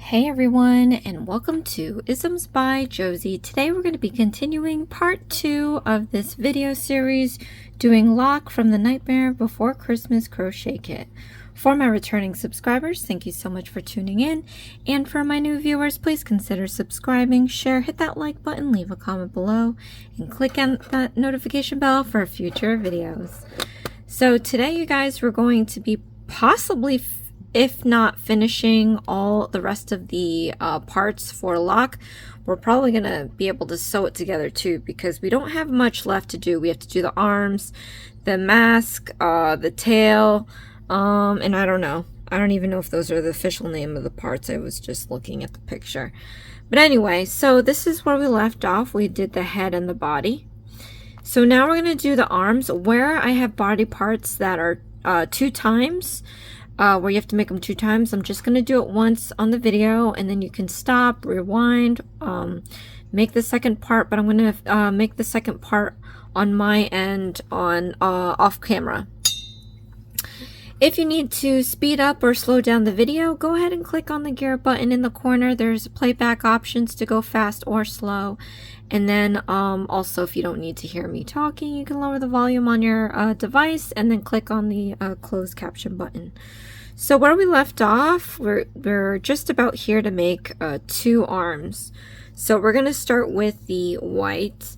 Hey everyone, and welcome to Isms by Josie. Today we're going to be continuing part 2 of this video series, doing Lock from the Nightmare Before Christmas crochet kit. For my returning subscribers, thank you so much for tuning in, and for my new viewers, please consider subscribing, share, hit that like button, leave a comment below, and click on that notification bell for future videos. So today, you guys, we're going to be possibly, if not finishing all the rest of the parts for Lock, we're probably going to be able to sew it together too, because we don't have much left to do. We have to do the arms, the mask, the tail, and I don't know. I don't even know if those are the official name of the parts. I was just looking at the picture. But anyway, so this is where we left off. We did the head and the body. So now we're going to do the arms. Where I have body parts that are 2 times, where you have to make them 2 times, I'm just going to do it once on the video, and then you can stop, rewind, make the second part, but I'm going to make the second part on my end on off camera. If you need to speed up or slow down the video, go ahead and click on the gear button in the corner. There's playback options to go fast or slow. And then also, if you don't need to hear me talking, you can lower the volume on your device and then click on the closed caption button. So where we left off, we're just about here to make 2 arms. So we're going to start with the white,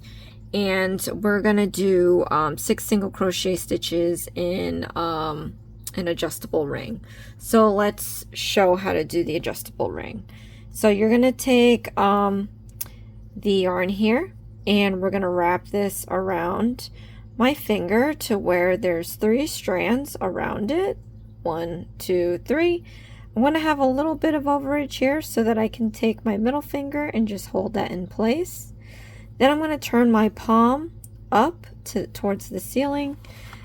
and we're going to do 6 single crochet stitches in an adjustable ring. So let's show how to do the adjustable ring. So you're going to take the yarn here, and we're going to wrap this around my finger to where there's 3 strands around it. 1, 2, 3. I want to have a little bit of overage here so that I can take my middle finger and just hold that in place. Then I'm going to turn my palm up towards the ceiling.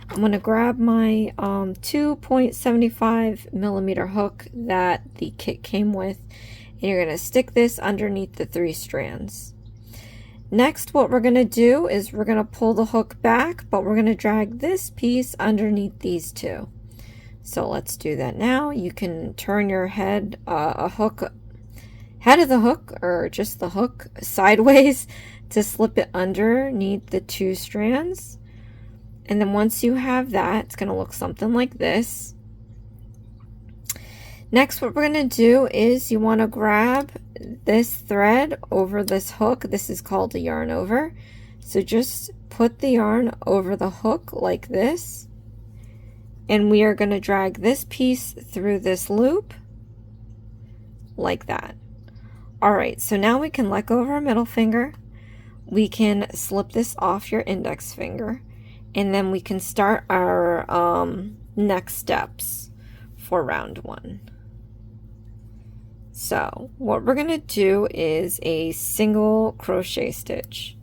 I'm going to grab my 2.75 millimeter hook that the kit came with, and you're going to stick this underneath the 3 strands. Next, what we're going to do is we're going to pull the hook back, but we're going to drag this piece underneath these 2. So let's do that now. You can turn your head of the hook, or just the hook, sideways to slip it underneath the 2 strands. And then once you have that, it's going to look something like this. Next, what we're going to do is you want to grab this thread over this hook. This is called a yarn over. So just put the yarn over the hook like this. And we are going to drag this piece through this loop like that. Alright, so now we can let go of our middle finger. We can slip this off your index finger. And then we can start our next steps for round 1. So what we're going to do is a single crochet stitch.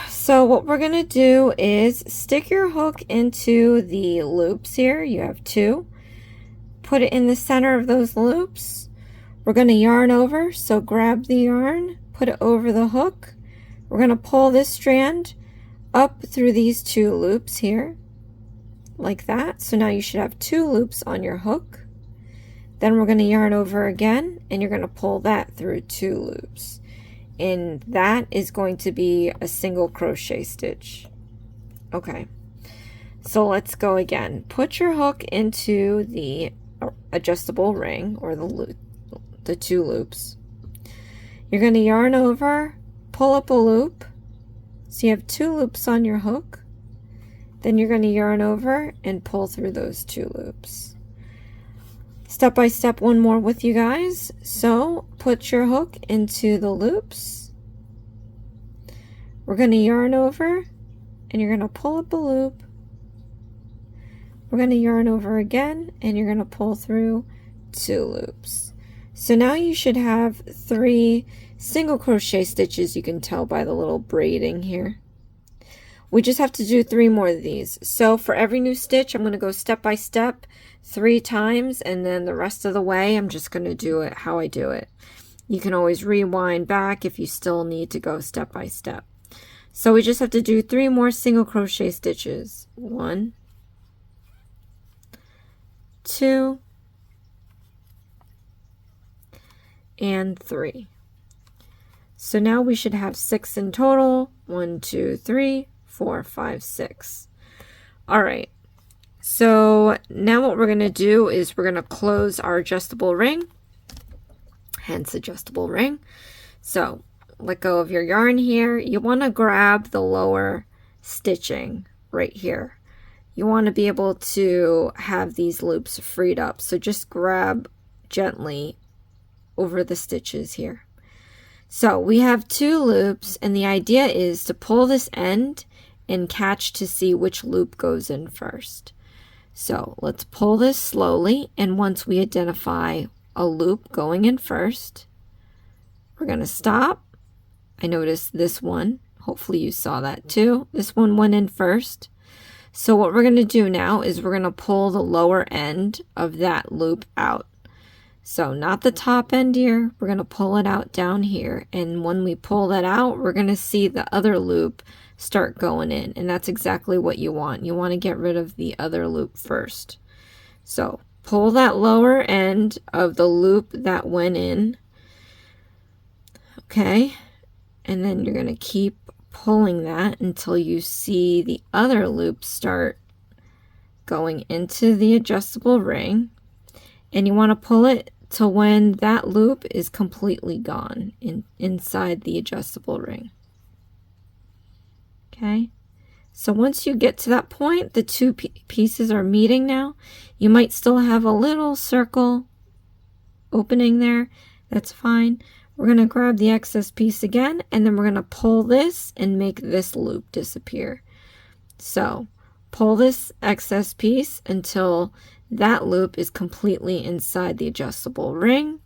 So what we're going to do is stick your hook into the loops here. You have 2. Put it in the center of those loops. We're going to yarn over. So grab the yarn, put it over the hook. We're going to pull this strand up through these 2 loops here, like that. So now you should have 2 loops on your hook. Then we're going to yarn over again, and you're going to pull that through 2 loops. And that is going to be a single crochet stitch. Okay, so let's go again. Put your hook into the adjustable ring, or the 2 loops. You're going to yarn over, pull up a loop, so you have 2 loops on your hook. Then you're going to yarn over and pull through those 2 loops. Step by step, one more with you guys. So put your hook into the loops. We're going to yarn over, and you're going to pull up a loop. We're going to yarn over again, and you're going to pull through 2 loops. So now you should have 3 single crochet stitches. You can tell by the little braiding here. We just have to do 3 more of these. So for every new stitch, I'm going to go step by step 3 times, and then the rest of the way I'm just going to do it how I do it. You can always rewind back if you still need to go step by step. So we just have to do 3 more single crochet stitches. 1, 2, and 3. So now we should have 6 in total. 1, 2, 3, 4, 5, 6. All right. So now what we're going to do is we're going to close our adjustable ring, hence adjustable ring. So let go of your yarn here. You want to grab the lower stitching right here. You want to be able to have these loops freed up. So just grab gently over the stitches here. So we have 2 loops, and the idea is to pull this end and catch to see which loop goes in first. So let's pull this slowly, and once we identify a loop going in first, we're going to stop. I noticed this one. Hopefully you saw that too. This one went in first. So what we're going to do now is we're going to pull the lower end of that loop out. So not the top end here, we're going to pull it out down here, and when we pull that out, we're going to see the other loop start going in, and that's exactly what you want. You want to get rid of the other loop first. So pull that lower end of the loop that went in, okay, and then you're going to keep pulling that until you see the other loop start going into the adjustable ring. And you want to pull it to when that loop is completely gone inside the adjustable ring. Okay, so once you get to that point, the 2 pieces are meeting now. You might still have a little circle opening there. That's fine. We're going to grab the excess piece again, and then we're going to pull this and make this loop disappear. So pull this excess piece until that loop is completely inside the adjustable ring.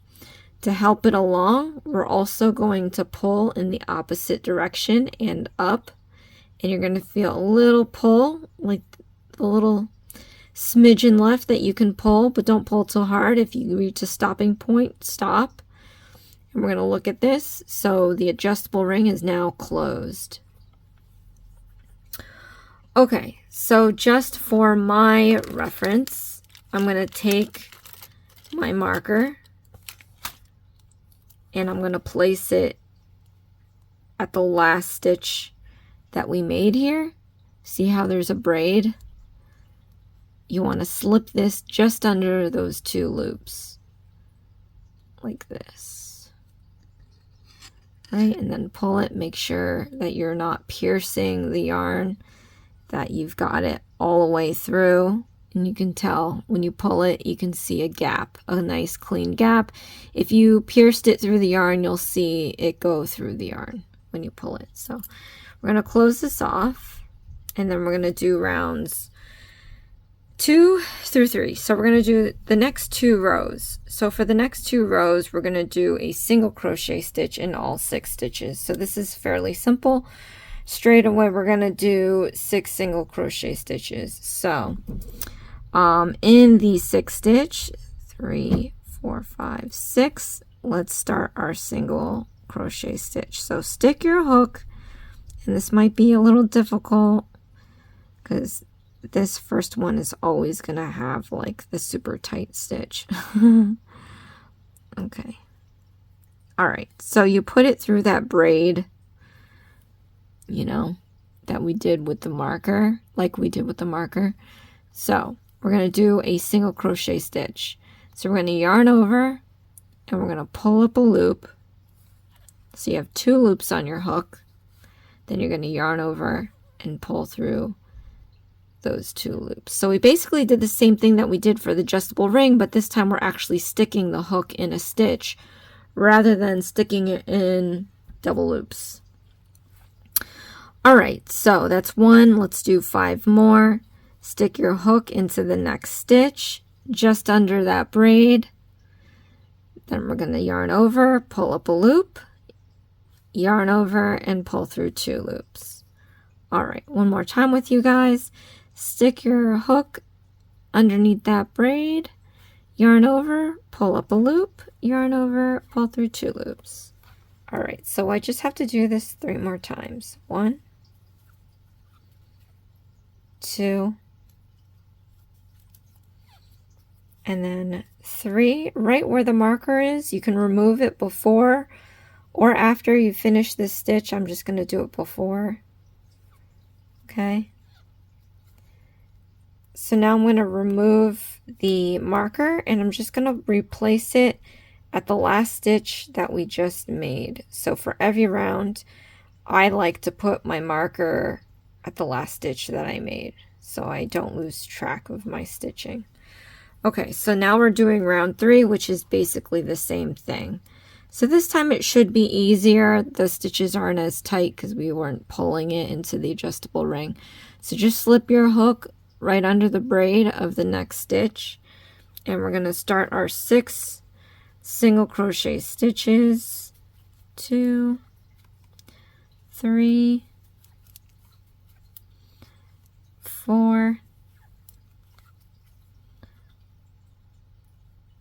To help it along, we're also going to pull in the opposite direction and up. And you're going to feel a little pull, like the little smidgen left that you can pull, but don't pull too hard. If you reach a stopping point, stop. And we're going to look at this. So the adjustable ring is now closed. Okay, so just for my reference, I'm going to take my marker and I'm going to place it at the last stitch that we made here. See how there's a braid? You want to slip this just under those 2 loops, like this. Right, and then pull it. Make sure that you're not piercing the yarn, that you've got it all the way through. And you can tell when you pull it, you can see a gap, a nice clean gap. If you pierced it through the yarn, you'll see it go through the yarn when you pull it. So we're going to close this off, and then we're going to do rounds 2 through 3. So we're going to do the next 2 rows. So for the next 2 rows, we're going to do a single crochet stitch in all 6 stitches. So this is fairly simple. Straight away, we're going to do 6 single crochet stitches. So in the 6th stitch, 3, 4, 5, 6, let's start our single crochet stitch. So stick your hook, and this might be a little difficult because this first one is always going to have like the super tight stitch. Okay. All right. So you put it through that braid, you know, that we did with the marker, like we did with the marker. So we're going to do a single crochet stitch. So we're going to yarn over and we're going to pull up a loop. So you have 2 loops on your hook. Then you're going to yarn over and pull through those 2 loops. So we basically did the same thing that we did for the adjustable ring, but this time we're actually sticking the hook in a stitch rather than sticking it in double loops. All right, so that's 1. Let's do 5 more. Stick your hook into the next stitch just under that braid. Then we're going to yarn over, pull up a loop, yarn over, and pull through 2 loops. All right, one more time with you guys. Stick your hook underneath that braid, yarn over, pull up a loop, yarn over, pull through 2 loops. All right, so I just have to do this 3 more times. 1, 2, and then 3 right where the marker is. You can remove it before or after you finish this stitch. I'm just going to do it before. Okay. So now I'm going to remove the marker and I'm just going to replace it at the last stitch that we just made. So for every round, I like to put my marker at the last stitch that I made so I don't lose track of my stitching. Okay, so now we're doing round 3, which is basically the same thing. So this time it should be easier. The stitches aren't as tight because we weren't pulling it into the adjustable ring. So just slip your hook right under the braid of the next stitch, and we're going to start our 6 single crochet stitches. 2, 3, 4,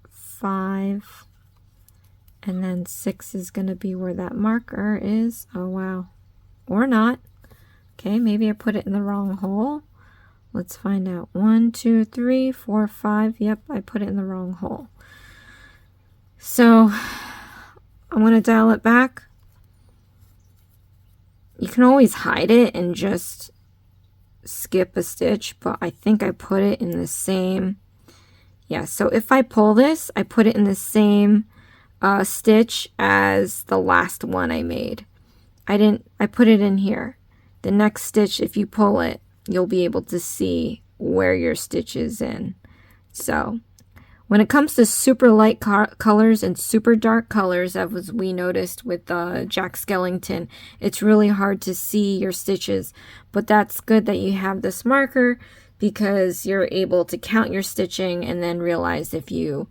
5, and then 6 is going to be where that marker is. Oh wow, or not. Okay, maybe I put it in the wrong hole. Let's find out. 1, 2, 3, 4, 5. Yep, I put it in the wrong hole. So I'm going to dial it back. You can always hide it and just skip a stitch, but I think I put it in the same. Yeah, so if I pull this, I put it in the same stitch as the last one I made. I put it in here. The next stitch, if you pull it, you'll be able to see where your stitch is in. So when it comes to super light colors and super dark colors, as we noticed with Jack Skellington, it's really hard to see your stitches, but that's good that you have this marker because you're able to count your stitching and then realize if you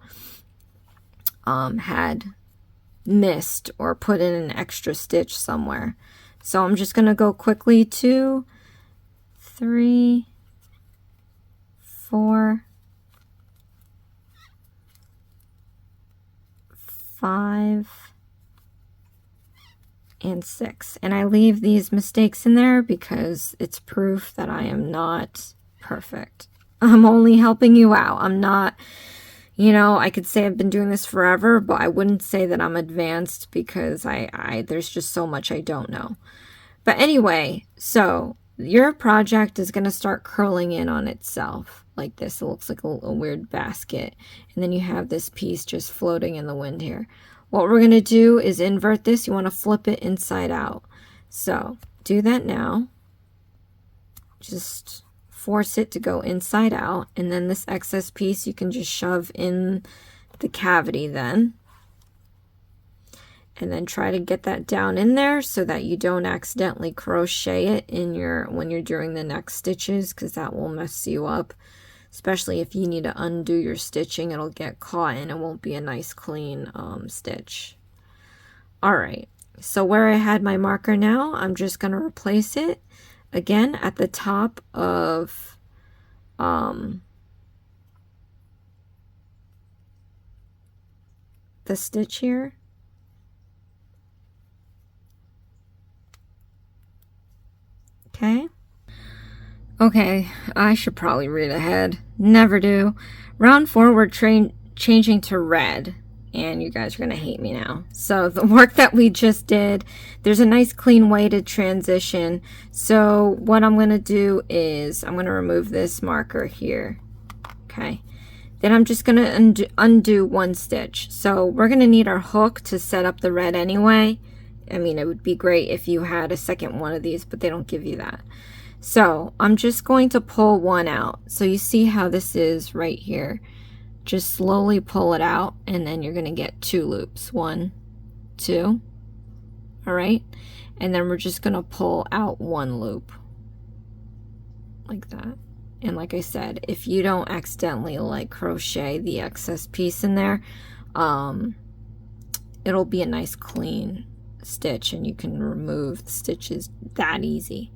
had missed or put in an extra stitch somewhere. So I'm just going to go quickly. 2, 3, 4, 5, and 6. And I leave these mistakes in there because it's proof that I am not perfect. I'm only helping you out. I'm not, you know, I could say I've been doing this forever, but I wouldn't say that I'm advanced because there's just so much I don't know. But anyway, so your project is going to start curling in on itself like this. It looks like a weird basket. And then you have this piece just floating in the wind here. What we're going to do is invert this. You want to flip it inside out. So do that now. Just force it to go inside out. And then this excess piece you can just shove in the cavity then. And then try to get that down in there so that you don't accidentally crochet it in when you're doing the next stitches, because that will mess you up. Especially if you need to undo your stitching, it'll get caught and it won't be a nice clean stitch. Alright, so where I had my marker now, I'm just going to replace it again at the top of the stitch here. Okay, I should probably read ahead. Never do. Round 4, we're changing to red, and you guys are going to hate me now. So the work that we just did, there's a nice clean way to transition. So what I'm going to do is I'm going to remove this marker here. Okay. Then I'm just going to undo 1 stitch. So we're going to need our hook to set up the red anyway. I mean, it would be great if you had a second one of these, but they don't give you that. So I'm just going to pull 1 out. So you see how this is right here. Just slowly pull it out, and then you're going to get 2 loops. 1, 2. All right. And then we're just going to pull out 1 loop like that. And like I said, if you don't accidentally like crochet the excess piece in there, it'll be a nice clean stitch and you can remove the stitches that easy.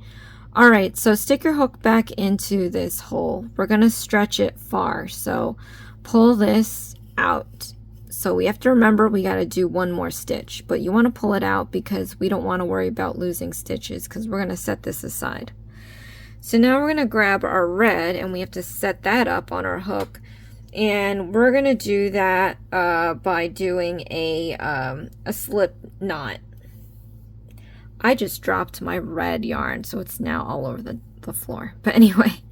All right, so stick your hook back into this hole. We're going to stretch it far, so pull this out. So we have to remember we got to do 1 more stitch, but you want to pull it out because we don't want to worry about losing stitches because we're going to set this aside. So now we're going to grab our red and we have to set that up on our hook. And we're gonna do that by doing a slip knot. I just dropped my red yarn, so it's now all over the floor. But anyway,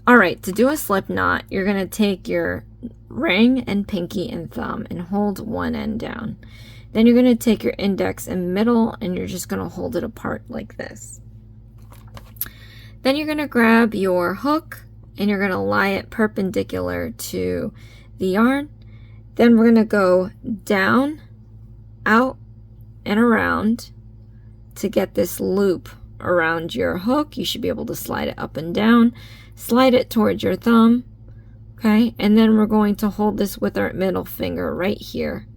all right, to do a slip knot, you're gonna take your ring and pinky and thumb and hold one end down. Then you're gonna take your index and middle, and you're just gonna hold it apart like this. Then you're gonna grab your hook and you're gonna lie it perpendicular to the yarn. Then we're gonna go down, out, and around to get this loop around your hook. You should be able to slide it up and down. Slide it towards your thumb, okay? And then we're going to hold this with our middle finger right here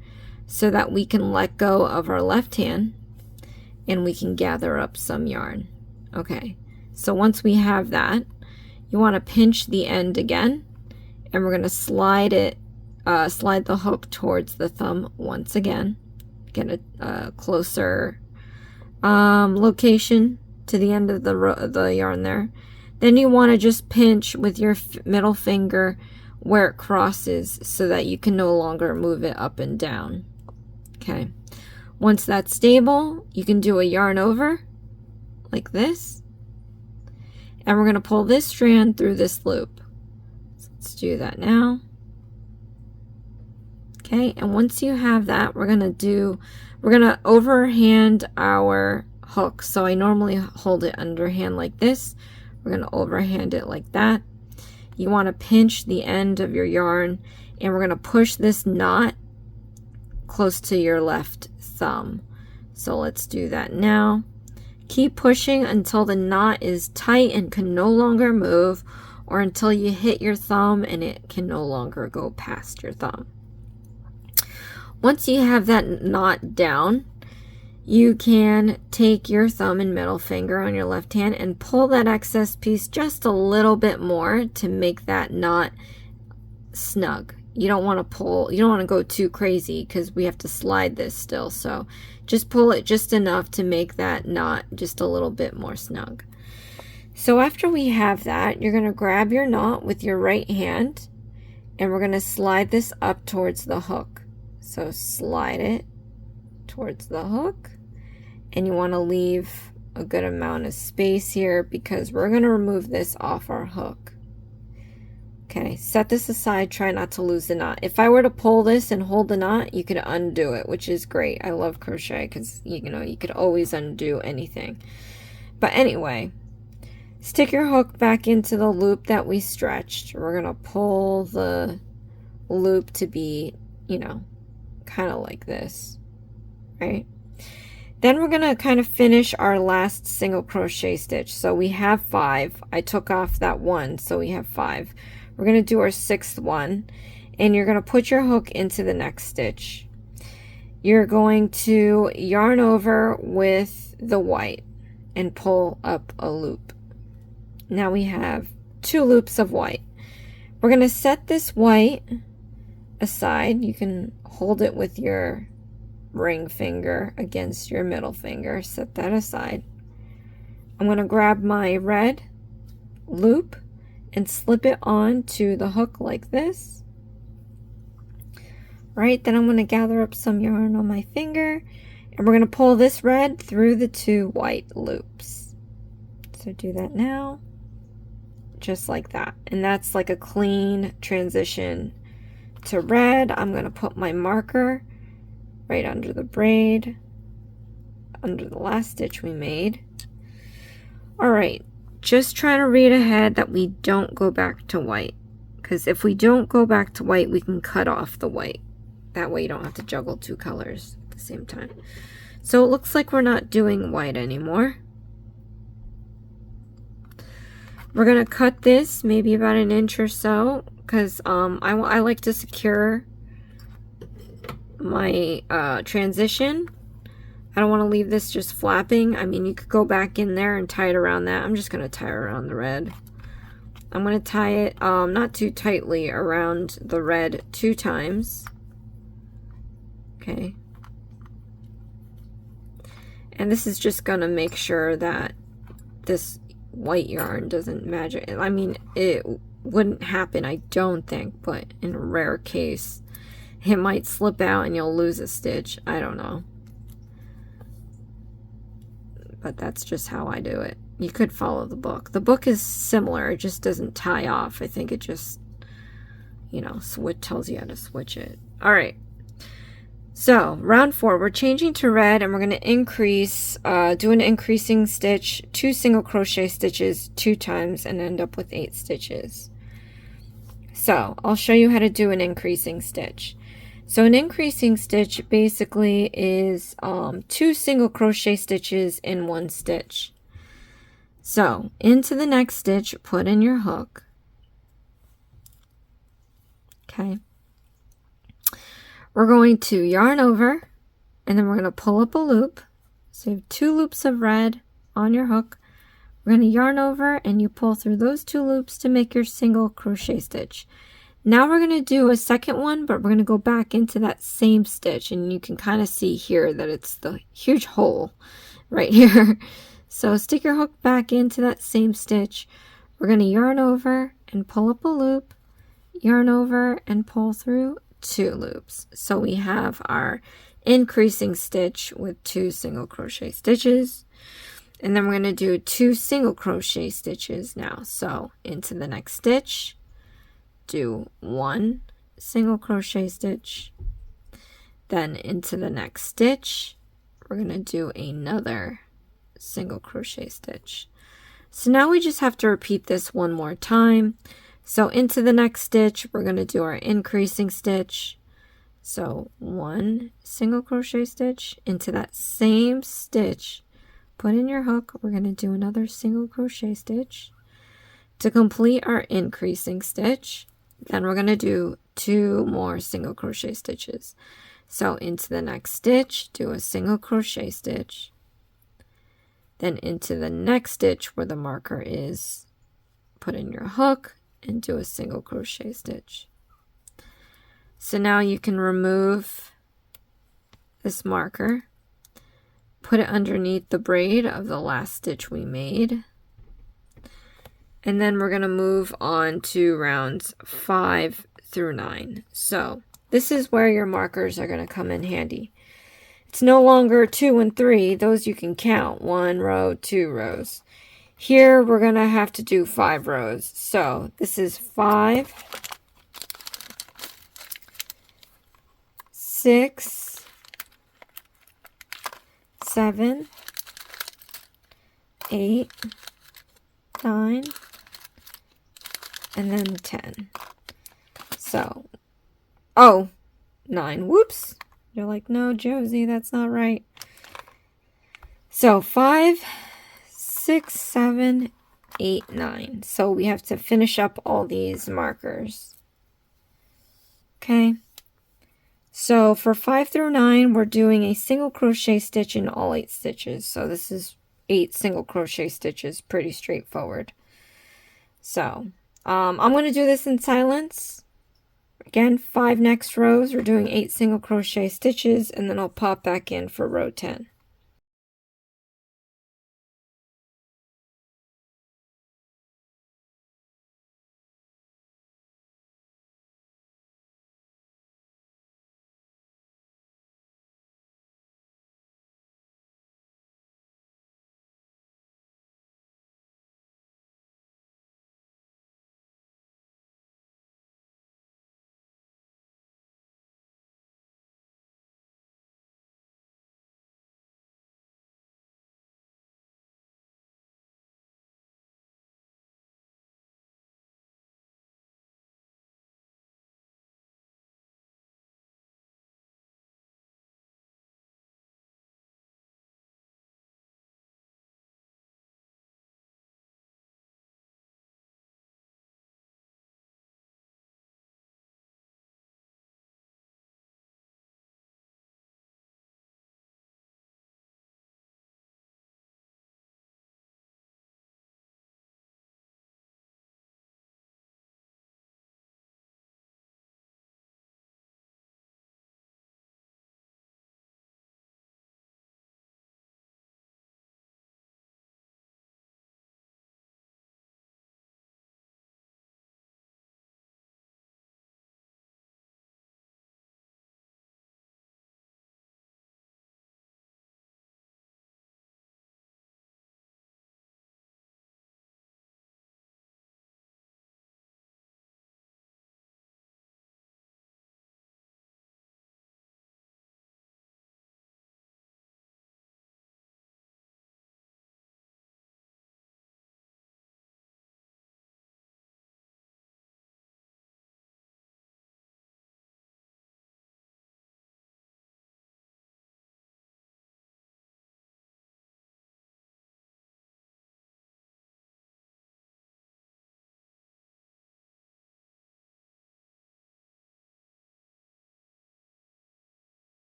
so that we can let go of our left hand and we can gather up some yarn. Okay, so once we have that, you want to pinch the end again, and we're going to slide it, slide the hook towards the thumb once again. Get a closer location to the end of the yarn there. Then you want to just pinch with your middle finger where it crosses so that you can no longer move it up and down. Okay. Once that's stable, you can do a yarn over like this. And we're going to pull this strand through this loop. So let's do that now. Okay, and once you have that, we're going to overhand our hook. So I normally hold it underhand like this. We're going to overhand it like that. You want to pinch the end of your yarn, and we're going to push this knot close to your left thumb. So let's do that now. Keep pushing until the knot is tight and can no longer move, or until you hit your thumb and it can no longer go past your thumb. Once you have that knot down, you can take your thumb and middle finger on your left hand and pull that excess piece just a little bit more to make that knot snug. You don't want to pull, you don't want to go too crazy because we have to slide this still. So just pull it just enough to make that knot just a little bit more snug. So after we have that, you're going to grab your knot with your right hand and we're going to slide this up towards the hook. So slide it towards the hook, and you want to leave a good amount of space here because we're going to remove this off our hook. Okay, set this aside, try not to lose the knot. If I were to pull this and hold the knot, you could undo it, which is great. I love crochet because you know you could always undo anything. But anyway, stick your hook back into the loop that we stretched. We're going to pull the loop to be, you know, kind of like this, right? Then we're going to kind of finish our last single crochet stitch. So we have 5. I took off that 1, so we have 5. We're going to do our 6th one, and you're going to put your hook into the next stitch. You're going to yarn over with the white and pull up a loop. Now we have 2 loops of white. We're going to set this white aside. You can hold it with your ring finger against your middle finger. Set that aside. I'm going to grab my red loop and slip it on to the hook like this. Right, then I'm going to gather up some yarn on my finger, and we're going to pull this red through the 2 white loops. So do that now, just like that. And that's like a clean transition to red. I'm going to put my marker right under the braid, under the last stitch we made. All right, just try to read ahead that we don't go back to white, because if we don't go back to white, we can cut off the white. That way you don't have to juggle 2 colors at the same time. So it looks like we're not doing white anymore. We're going to cut this maybe about 1 inch or so, because I like to secure my transition. I don't want to leave this just flapping. I mean, you could go back in there and tie it around that. I'm just going to tie it around the red. I'm going to tie it not too tightly around the red 2 times. Okay. And this is just going to make sure that this white yarn doesn't magic. I mean, it wouldn't happen, I don't think, but in a rare case, it might slip out and you'll lose a stitch. I don't know. But that's just how I do it. You could follow the book. The book is similar. It just doesn't tie off. I think it just, you know, tells you how to switch it. All right. So round 4, we're changing to red, and we're going to increase, do an increasing stitch, 2 single crochet stitches 2 times, and end up with 8 stitches. So I'll show you how to do an increasing stitch. So an increasing stitch basically is 2 single crochet stitches in 1 stitch. So into the next stitch, put in your hook. Okay. We're going to yarn over, and then we're going to pull up a loop. So you have 2 loops of red on your hook. We're going to yarn over, and you pull through those 2 loops to make your single crochet stitch. Now we're going to do a second one, but we're going to go back into that same stitch, and you can kind of see here that it's the huge hole right here. So stick your hook back into that same stitch. We're going to yarn over and pull up a loop, yarn over and pull through 2 loops. So we have our increasing stitch with 2 single crochet stitches, and then we're going to do 2 single crochet stitches now. So into the next stitch, do 1 single crochet stitch, then into the next stitch we're going to do another single crochet stitch. So now we just have to repeat this one more time. So into the next stitch we're going to do our increasing stitch, so 1 single crochet stitch. Into that same stitch, put in your hook, we're going to do another single crochet stitch to complete our increasing stitch. Then we're going to do 2 more single crochet stitches. So into the next stitch, do a single crochet stitch. Then into the next stitch where the marker is, put in your hook and do a single crochet stitch. So now you can remove this marker, put it underneath the braid of the last stitch we made. And then we're going to move on to rounds 5 through 9. So this is where your markers are going to come in handy. It's no longer 2 and 3. Those you can count. 1 row, 2 rows. Here we're going to have to do 5 rows. So this is 5, 6, 7, 8, 9, and then 10. So, 9. Whoops. You're like, no, Josie, that's not right. So 5, 6, 7, 8, 9. So we have to finish up all these markers. Okay. So for 5 through 9, we're doing a single crochet stitch in all 8 stitches. So this is 8 single crochet stitches, pretty straightforward. So I'm going to do this in silence. Again, 5 next rows, we're doing 8 single crochet stitches, and then I'll pop back in for row 10.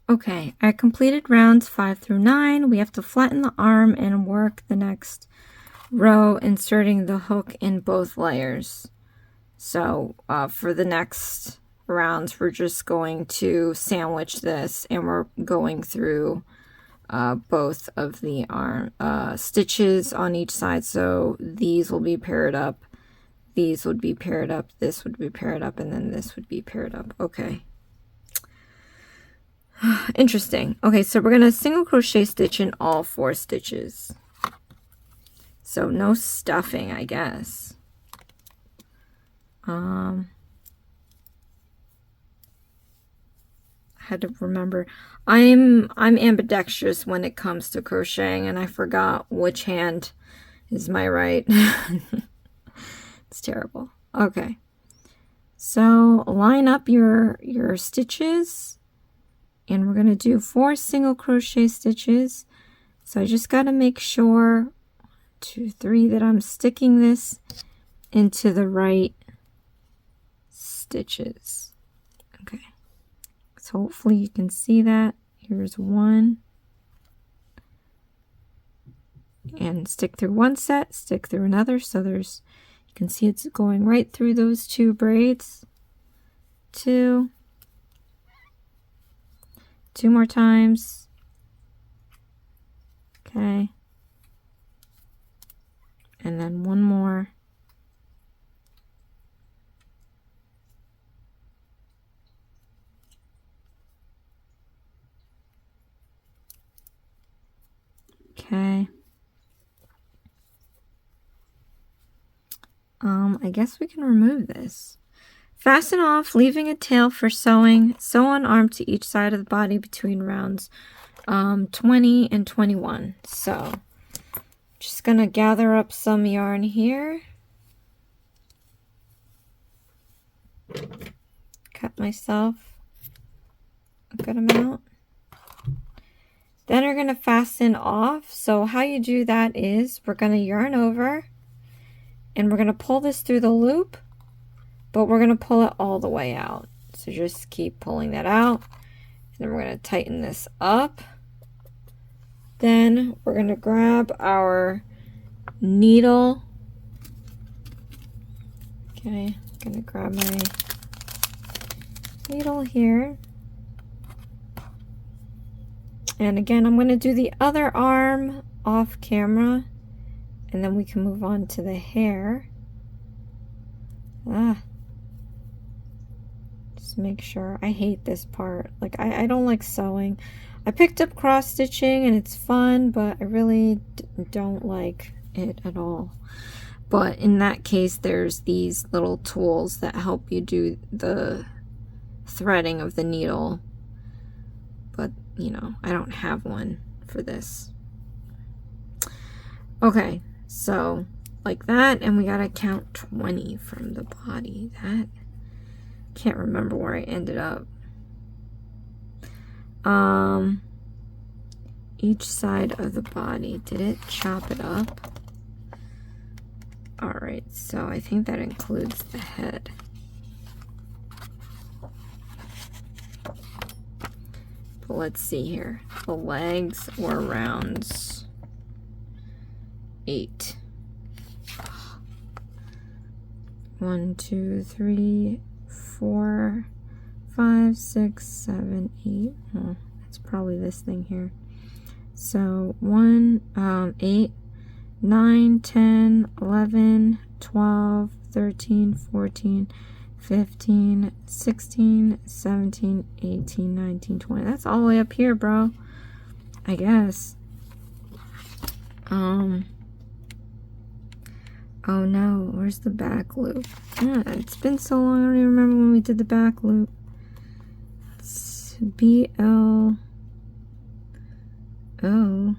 Okay, I completed rounds 5 through 9. We have to flatten the arm and work the next row, inserting the hook in both layers. So for the next rounds, we're just going to sandwich this, and we're going through both of the arm stitches on each side. So these will be paired up, these would be paired up, this would be paired up, and then this would be paired up. Okay. Interesting. Okay, so we're going to single crochet stitch in all 4 stitches. So no stuffing, I guess. I had to remember. I'm ambidextrous when it comes to crocheting, and I forgot which hand is my right. It's terrible. Okay. So line up your stitches. And we're going to do 4 single crochet stitches. So I just got to make sure, 2, 3, that I'm sticking this into the right stitches. Okay. So hopefully you can see that. Here's 1. And stick through one set, stick through another. So there's, you can see it's going right through those 2 braids. 2. 2 more times. Okay. And then 1 more. Okay. I guess we can remove this. Fasten off, leaving a tail for sewing. Sew on arm to each side of the body between rounds 20 and 21. So, just going to gather up some yarn here. Cut myself a good amount. Then we're going to fasten off. So how you do that is we're going to yarn over, and we're going to pull this through the loop. But we're going to pull it all the way out. So just keep pulling that out. And then we're going to tighten this up. Then we're going to grab our needle. Okay, I'm going to grab my needle here. And again, I'm going to do the other arm off camera. And then we can move on to the hair. Make sure. I hate this part. Like, I don't like sewing. I picked up cross stitching and it's fun, but I really don't like it at all. But in that case, there's these little tools that help you do the threading of the needle. But, you know, I don't have one for this. Okay, so like that, and we gotta count 20 from the body. That, can't remember where I ended up. Each side of the body, did it chop it up? Alright, so I think that includes the head. But let's see here. The legs were rounds 8. 1, 2, 3, 4, 5, 6, 7, 8. Oh, it's probably this thing here. So 8, 9, 10, 11, 12, 13, 14, 15, 16, 17, 18, 19, 20. That's all the way up here, bro. I guess. Oh no, where's the back loop? Yeah, it's been so long, I don't even remember when we did the back loop. It's BL. Oh.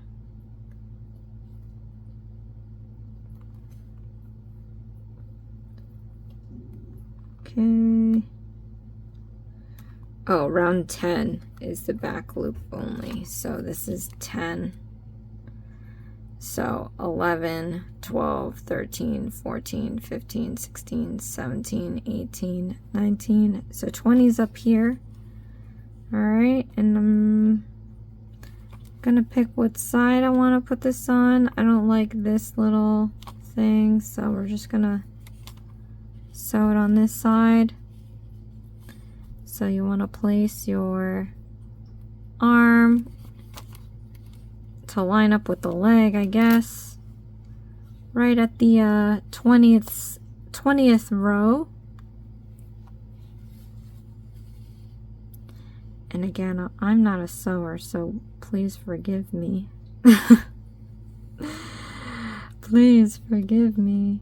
Okay. Oh, round 10 is the back loop only. So this is 10. So 11, 12, 13, 14, 15, 16, 17, 18, 19. So 20 is up here. All right, and gonna pick what side I want to put this on. I don't like this little thing, so we're just gonna sew it on this side. So you want to place your arm to line up with the leg, I guess, right at the 20th row. And again, I'm not a sewer, so please forgive me. Please forgive me.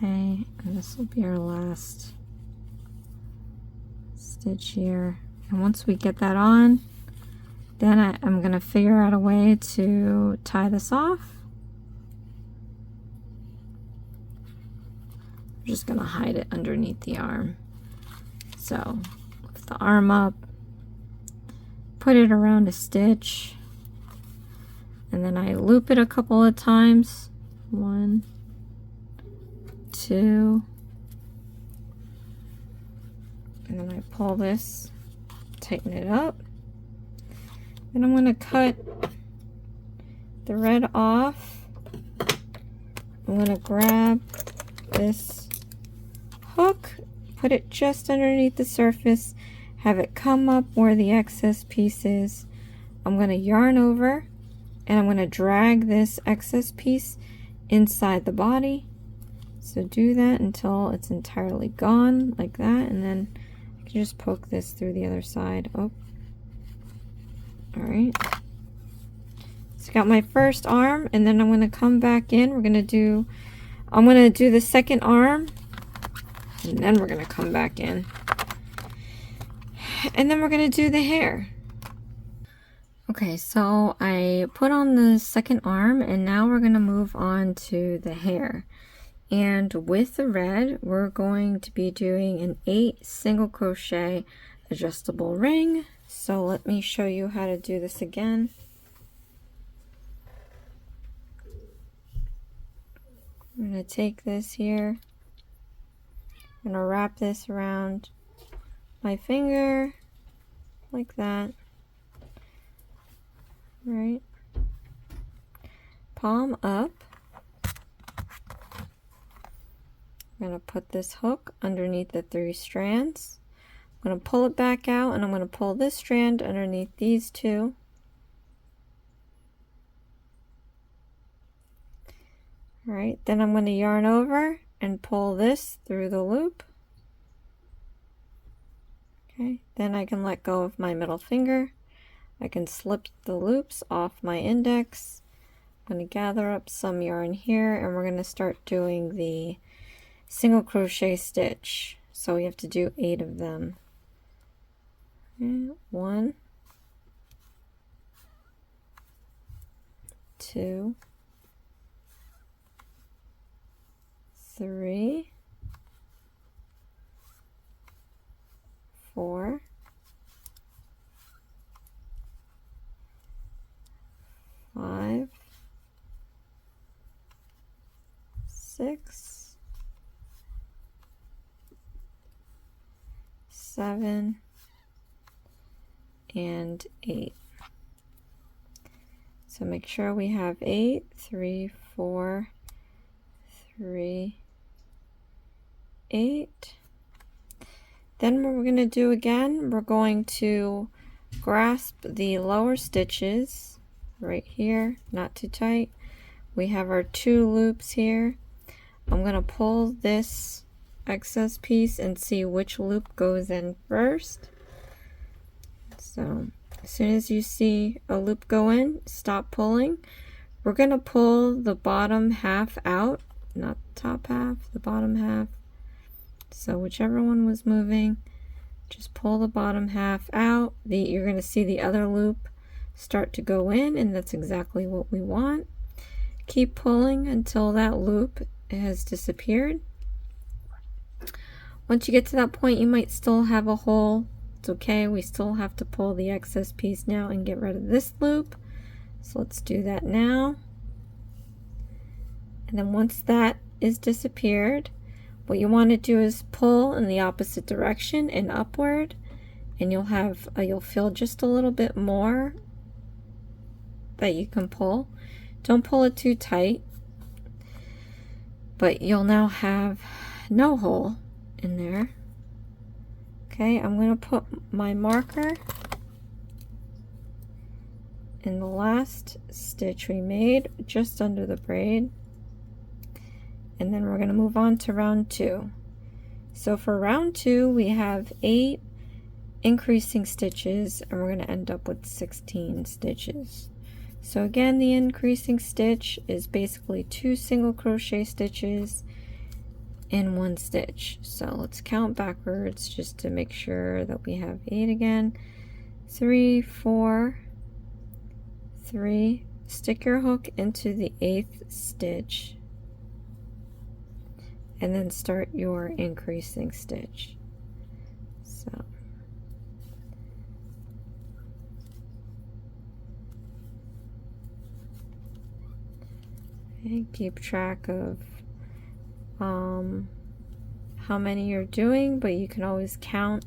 Okay, and this will be our last stitch here. And once we get that on, then I'm going to figure out a way to tie this off. I'm just going to hide it underneath the arm. So, lift the arm up, put it around a stitch, and then I loop it a couple of times. 1, 2, and then I pull this, tighten it up. Then I'm going to cut the red off. I'm going to grab this hook, put it just underneath the surface, have it come up where the excess piece is. I'm going to yarn over, and I'm going to drag this excess piece inside the body. So do that until it's entirely gone, like that, and then I can just poke this through the other side. Oh, all right. So I got my first arm, and then I'm going to come back in. I'm going to do the second arm, and then we're going to come back in, and then we're going to do the hair. Okay, so I put on the second arm, and now we're going to move on to the hair. And with the red, we're going to be doing an 8 single crochet adjustable ring. So let me show you how to do this again. I'm going to take this here. I'm going to wrap this around my finger like that. Right. Palm up. I'm going to put this hook underneath the 3 strands. I'm going to pull it back out, and I'm going to pull this strand underneath these 2. Alright, then I'm going to yarn over and pull this through the loop. Okay, then I can let go of my middle finger. I can slip the loops off my index. I'm going to gather up some yarn here, and we're going to start doing the single crochet stitch. So we have to do 8 of them. 1, 2, 3, 4, 5, 6, 7, and 8. So make sure we have 8, 3, 4, 3, 8. Then what we're going to do again, we're going to grasp the lower stitches right here, not too tight. We have our 2 loops here. I'm going to pull this excess piece and see which loop goes in first. So as soon as you see a loop go in, stop pulling. We're going to pull the bottom half out, not the top half, the bottom half. So whichever one was moving, just pull the bottom half out. You're going to see the other loop start to go in, and that's exactly what we want. Keep pulling until that loop has disappeared. Once you get to that point, you might still have a hole. It's okay, we still have to pull the excess piece now and get rid of this loop. So let's do that now. And then once that is disappeared, what you want to do is pull in the opposite direction and upward, and you'll feel just a little bit more that you can pull. Don't pull it too tight, but you'll now have no hole in there. Okay, I'm going to put my marker in the last stitch we made just under the braid. And then we're going to move on to round 2. So for round 2, we have 8 increasing stitches, and we're going to end up with 16 stitches. So again, the increasing stitch is basically 2 single crochet stitches in 1 stitch. So let's count backwards just to make sure that we have 8 again. 3, 4, 3. Stick your hook into the 8th stitch, and then start your increasing stitch. So and keep track of how many you're doing, but you can always count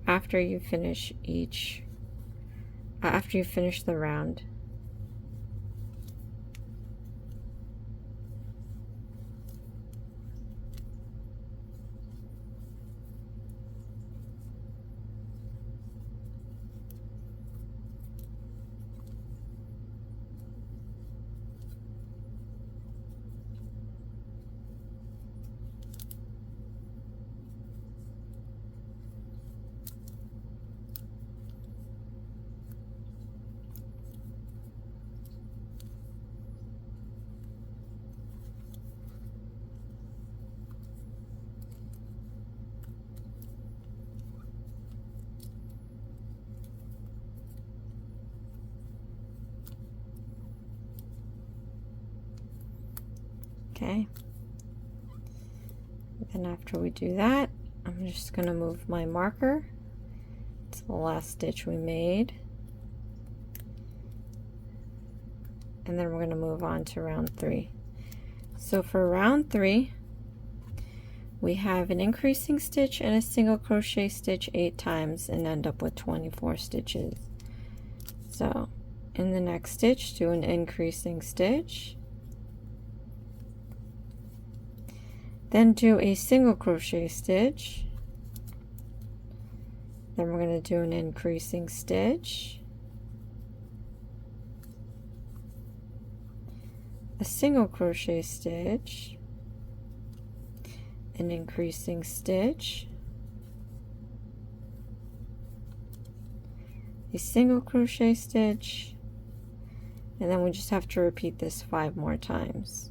after you finish the round. Okay, then after we do that, I'm just going to move my marker to the last stitch we made, and then we're going to move on to round 3. So for round 3, we have an increasing stitch and a single crochet stitch 8 times and end up with 24 stitches. So in the next stitch, do an increasing stitch, then do a single crochet stitch, then we're going to do an increasing stitch, a single crochet stitch, an increasing stitch, a single crochet stitch, and then we just have to repeat this 5 more times.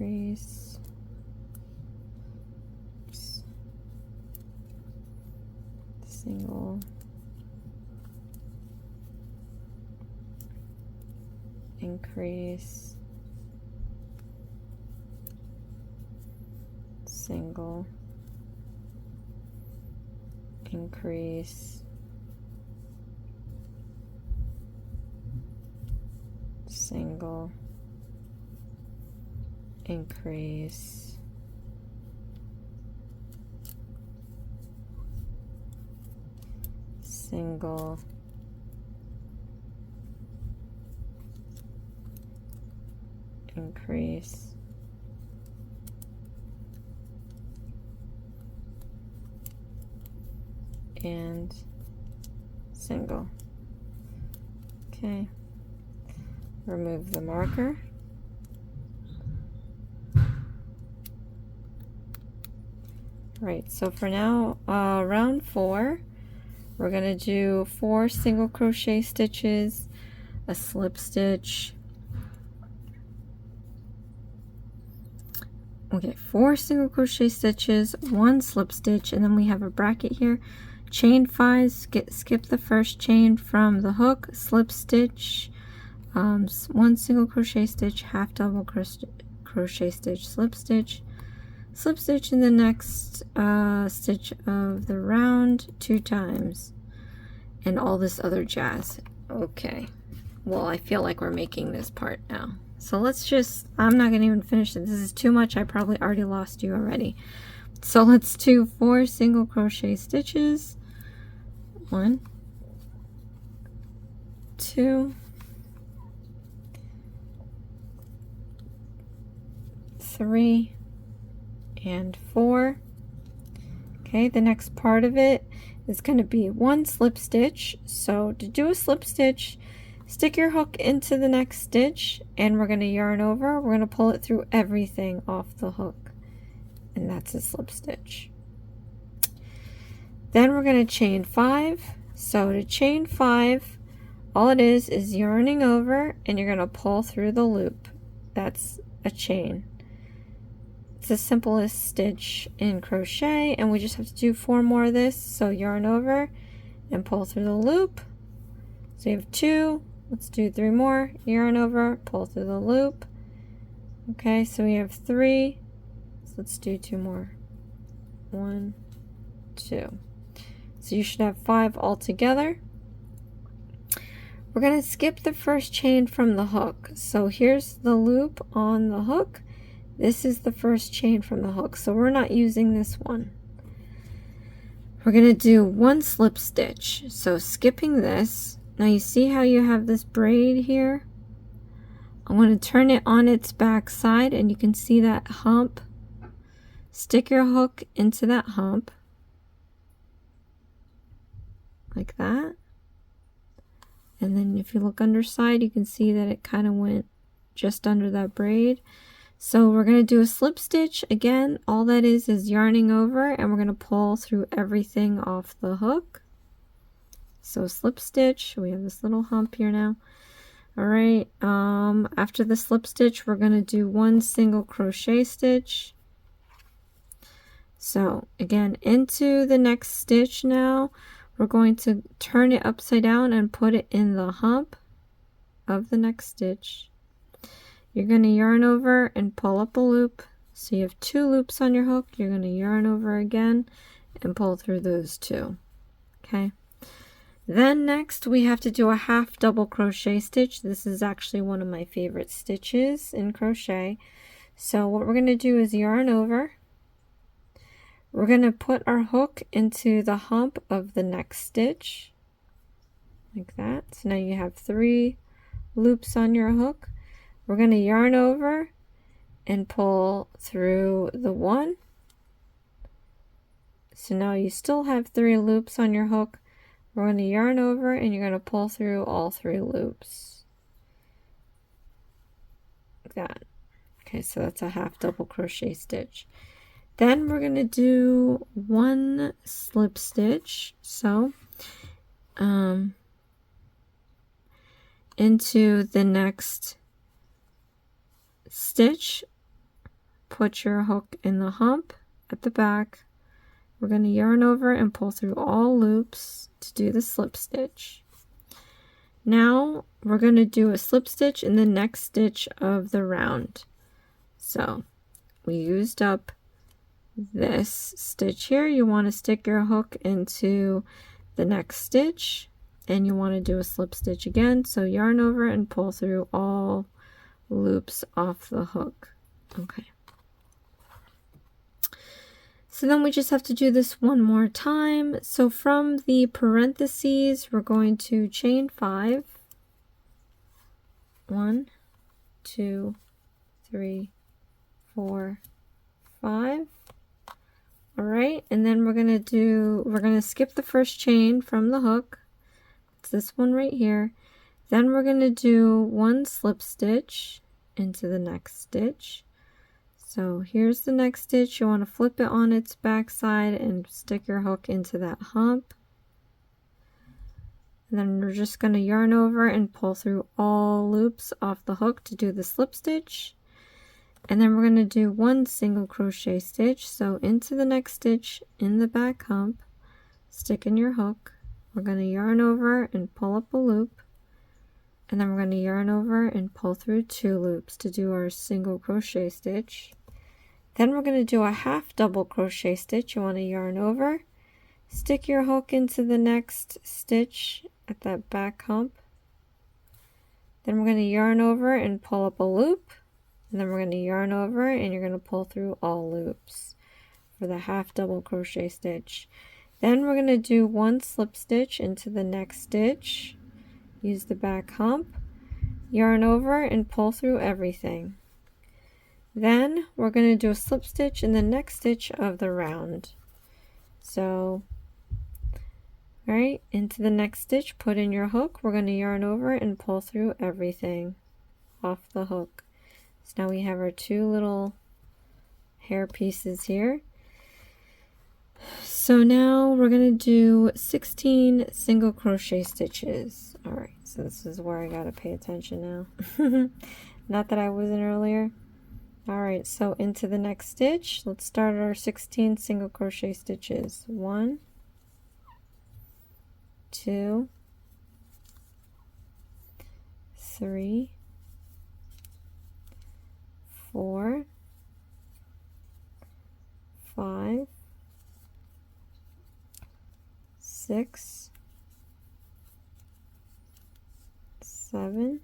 Increase, single, increase, single, increase, single, increase, single, increase, and single. Okay, remove the marker. Right, so for now, round 4, we're going to do 4 single crochet stitches, a slip stitch, Okay, 4 single crochet stitches, 1 slip stitch, and then we have a bracket here. Chain 5, skip the first chain from the hook, slip stitch, 1 single crochet stitch, half double crochet stitch, slip stitch in the next stitch of the round 2 times, and all this other jazz. Okay, well, I feel like we're making this part now. So let's just, I'm not gonna even finish it. This is too much. I probably already lost you already. So let's do 4 single crochet stitches. 1, 2, 3, and 4. Okay, the next part of it is going to be 1 slip stitch. So to do a slip stitch, stick your hook into the next stitch, and we're going to yarn over. We're going to pull it through everything off the hook, and that's a slip stitch. Then we're going to chain 5. So to chain 5, all it is yarning over, and you're going to pull through the loop. That's a chain. It's the simplest stitch in crochet, and we just have to do 4 more of this. So yarn over and pull through the loop. So you have 2. Let's do 3 more. Yarn over, pull through the loop. Okay, so we have 3. So let's do 2 more. 1, 2. So you should have 5 altogether. We're going to skip the first chain from the hook. So here's the loop on the hook. This is the first chain from the hook. So we're not using this one. We're going to do 1 slip stitch. So skipping this. Now you see how you have this braid here? I'm going to turn it on its back side, and you can see that hump. Stick your hook into that hump. Like that. And then if you look underside, you can see that it kind of went just under that braid. So we're going to do a slip stitch. Again, all that is yarning over, and we're going to pull through everything off the hook. So slip stitch, we have this little hump here now. All right, after the slip stitch, we're going to do 1 single crochet stitch. So again, into the next stitch now, we're going to turn it upside down and put it in the hump of the next stitch. You're going to yarn over and pull up a loop. So you have 2 loops on your hook. You're going to yarn over again and pull through those 2. Okay. Then next we have to do a half double crochet stitch. This is actually one of my favorite stitches in crochet. So what we're going to do is yarn over. We're going to put our hook into the hump of the next stitch, like that. So now you have 3 loops on your hook. We're going to yarn over and pull through the 1. So now you still have 3 loops on your hook. We're going to yarn over, and you're going to pull through all 3 loops, like that. Okay, so that's a half double crochet stitch. Then we're going to do 1 slip stitch. So into the next stitch, put your hook in the hump at the back. We're going to yarn over and pull through all loops to do the slip stitch. Now we're going to do a slip stitch in the next stitch of the round. So we used up this stitch here. You want to stick your hook into the next stitch, and you want to do a slip stitch again. So yarn over and pull through all loops off the hook. Okay. So then we just have to do this one more time. So from the parentheses, we're going to chain 5. 1, 2, 3, 4, 5. All right, and then we're going to skip the first chain from the hook. It's this one right here. Then we're going to do 1 slip stitch into the next stitch. So here's the next stitch. You want to flip it on its back side and stick your hook into that hump. And then we're just going to yarn over and pull through all loops off the hook to do the slip stitch. And then we're going to do 1 single crochet stitch. So into the next stitch in the back hump, stick in your hook. We're going to yarn over and pull up a loop. And then we're going to yarn over and pull through 2 loops to do our single crochet stitch. Then we're going to do a half double crochet stitch. You want to yarn over, stick your hook into the next stitch at that back hump. Then we're going to yarn over and pull up a loop. And then we're going to yarn over and you're going to pull through all loops for the half double crochet stitch. Then we're going to do 1 slip stitch into the next stitch. Use the back hump, yarn over and pull through everything. Then we're going to do a slip stitch in the next stitch of the round. So, right into the next stitch, put in your hook. We're going to yarn over and pull through everything off the hook. So now we have our 2 little hair pieces here. So now we're going to do 16 single crochet stitches. All right, so this is where I got to pay attention now. Not that I wasn't earlier. All right, so into the next stitch, let's start our 16 single crochet stitches. 1, 2, 3, 4, 5, 6, 7,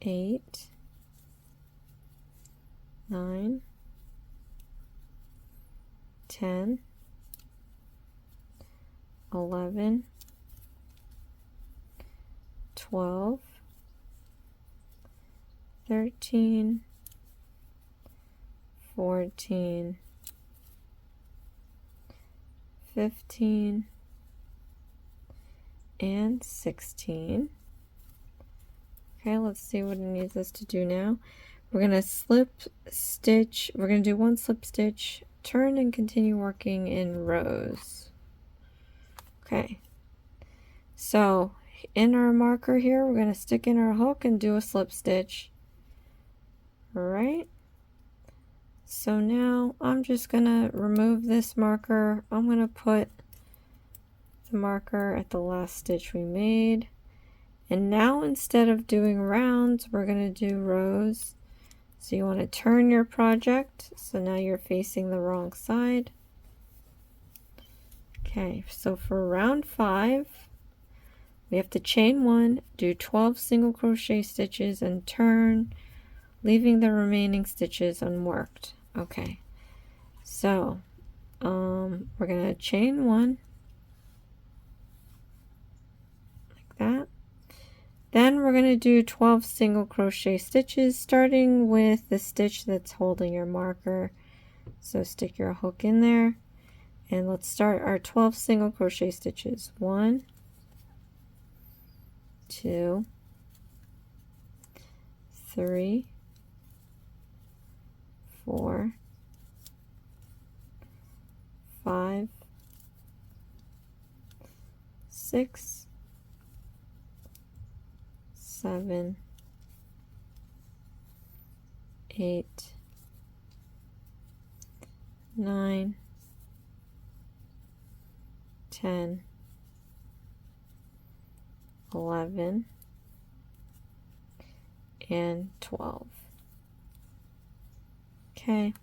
8, 9, 10, 11, 12, 13, 14, 15, and 16. Okay, let's see what it needs us to do now. We're going to slip stitch, we're going to do 1 slip stitch, turn and continue working in rows. Okay, so in our marker here, we're going to stick in our hook and do a slip stitch. All right, so now I'm just going to remove this marker. I'm going to put the marker at the last stitch we made. And now instead of doing rounds, we're going to do rows. So you want to turn your project. So now you're facing the wrong side. Okay, so for round 5, we have to chain 1, do 12 single crochet stitches and turn, leaving the remaining stitches unworked. Okay, so we're going to chain 1 like that. Then we're going to do 12 single crochet stitches, starting with the stitch that's holding your marker. So stick your hook in there, and let's start our 12 single crochet stitches. 1, 2, 3, 4, 5, 6, 7, 8, 9, 10, 11, and 12. Okay.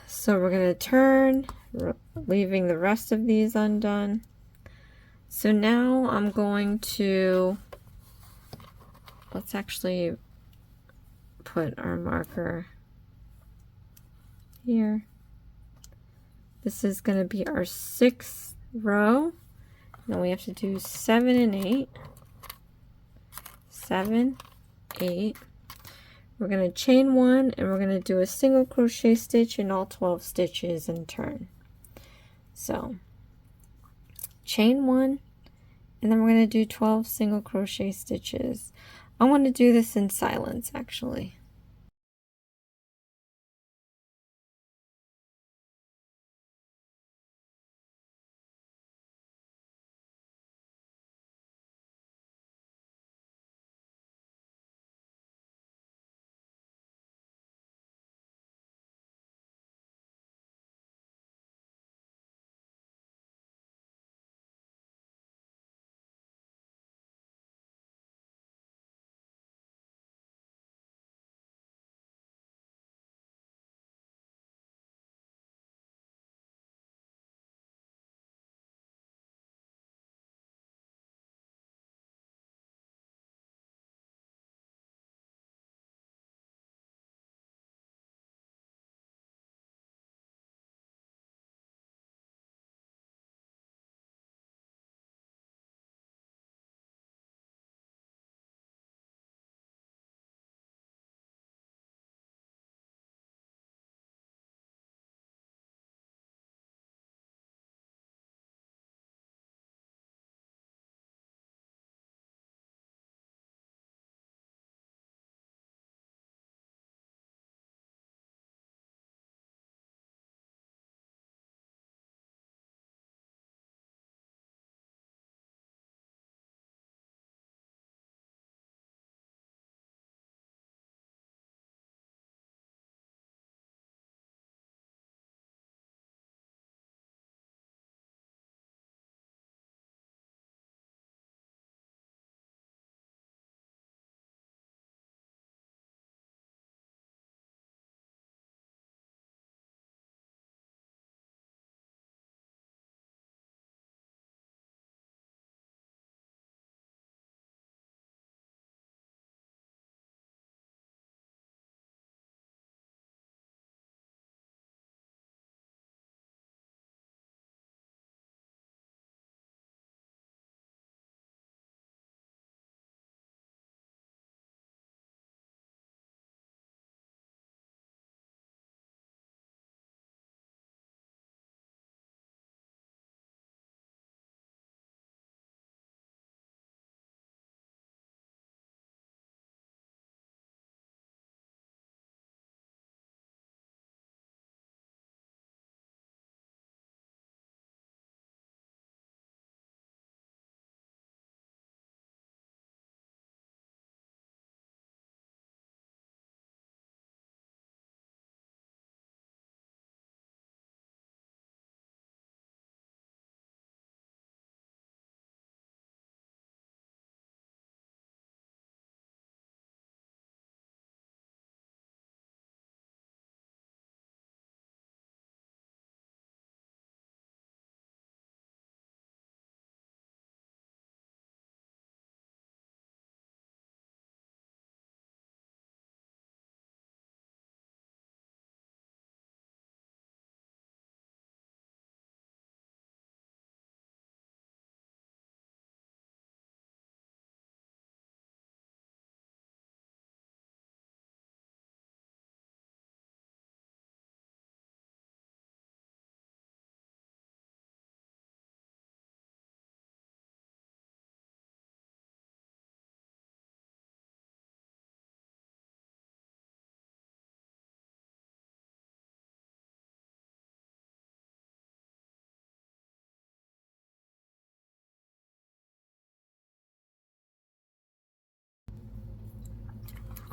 So we're going to turn, leaving the rest of these undone. So now I'm going to, let's actually put our marker here. This is going to be our 6th row. Then we have to do 7 and 8. 7, 8. We're going to chain 1 and we're going to do a single crochet stitch in all 12 stitches and turn. So chain 1, and then we're going to do 12 single crochet stitches. I want to do this in silence actually.